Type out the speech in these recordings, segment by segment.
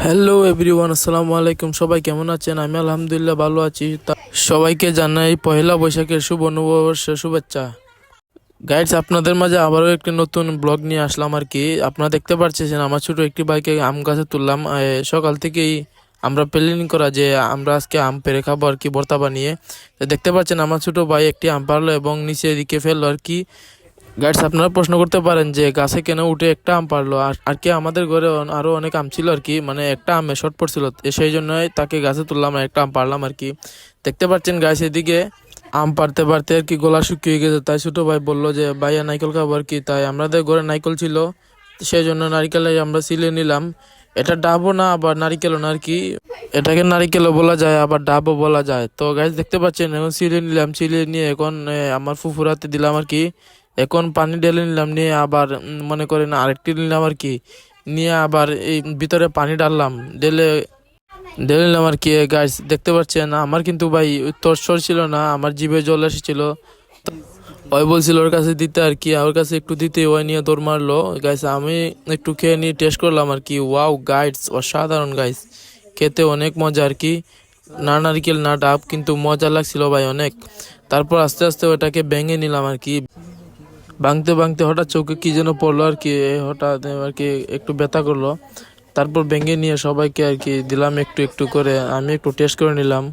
Hello everyone, আসসালামু আলাইকুম। সবাই কেমন আছেন? আমি আলহামদুলিল্লাহ ভালো আছি। সবাইকে জানাই পহেলা বৈশাখের শুভ নববর্ষের শুভেচ্ছা। গাইডস, আপনাদের মাঝে আবারও একটি নতুন ব্লগ নিয়ে আসলাম আর কি। আপনারা দেখতে পাচ্ছেন আমার ছোট একটি বাইকে আম গাছে তুললাম। সকাল থেকেই আমরা প্ল্যানিং করা যে আমরা আজকে আম পেড়ে খাবো আর কি, ভর্তা বানিয়ে। তো দেখতে পাচ্ছেন আমার ছোট ভাই একটি আম পারলো এবং নিচে দিকে ফেললো আর কি। গাইডস, আপনারা প্রশ্ন করতে পারেন যে গাছে কেন উঠে একটা আম পারলো, আর আর কি আমাদের ঘরে আরো অনেক আম ছিল আর কি, মানে একটা আমে শর্ট পড়ছিল, সেই জন্যই তাকে গাছে তুললাম আর একটা আম পারলাম আর কি। দেখতে পাচ্ছেন গাছের দিকে আম পারতে পারতে আর কি গলা শুকিয়ে গেছে, তাই ছোট ভাই বললো যে ভাইয়া নারকেল খাবো আর কি। তাই আমাদের ঘরে নারকেল ছিল, সেই জন্য নারিকেলে আমরা ছিলে নিলাম। এটা ডাবও না আবার নারিকেলও না আর কি, এটাকে নারিকেলও বলা যায় আবার ডাবও বলা যায়। তো গাছ দেখতে পাচ্ছেন এখন ছিলে নিলাম, ছিলে নিয়ে এখন আমার ফুফুরাতে দিলাম আর কি। এখন পানি ঢেলে নিলাম, নিয়ে আবার মনে করেন আরেকটি নিলাম আর কি, নিয়ে আবার এই ভিতরে পানি ডাললাম, ঢেলে ঢেলে নিলাম আর কি। গাছ দেখতে পাচ্ছেন আমার কিন্তু ভাই তরসর ছিল না, আমার জিভে জল এসেছিল। ওই বলছিল ওর কাছে দিতে আর কি, ওর কাছে একটু দিতে ওই নিয়ে দৌড় মারলো। গাইস আমি একটু খেয়ে নিয়ে টেস্ট করলাম আর কি। ওয়াও গাইস, অসাধারণ গাইস, খেতে অনেক মজা আর কি। না নারকেল না ডাব, কিন্তু মজা লাগছিল ভাই অনেক। তারপর আস্তে আস্তে ওটাকে ভেঙে নিলাম আর কি। ভাঙতে ভাঙতে হঠাৎ চোখে কি যেন পড়লো আর কি, হঠাৎ আর কি একটু ব্যথা করলো। তারপর ভেঙে নিয়ে সবাইকে আর কি দিলাম একটু একটু করে, আমি একটু টেস্ট করে নিলাম।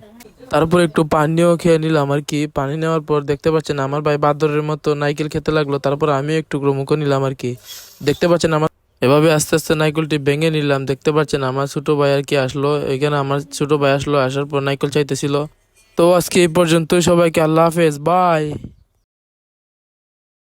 তারপর একটু পানিও খেয়ে নিলাম আর কি। পানি নেওয়ার পর দেখতে পাচ্ছেন আমার ভাই বাদরের মতো নাইকেল খেতে লাগলো, তারপর আমি একটু মুখো নিলাম আর কি। দেখতে পাচ্ছেন আমার এভাবে আস্তে আস্তে নাইকেলটি ভেঙে নিলাম। দেখতে পাচ্ছেন আমার ছোট ভাই আর কি আসলো এখানে, আমার ছোট ভাই আসলো, আসার পর নাইকেল চাইতেছিল। তো আজকে এই পর্যন্তই, সবাইকে আল্লাহ হাফেজ, বাই।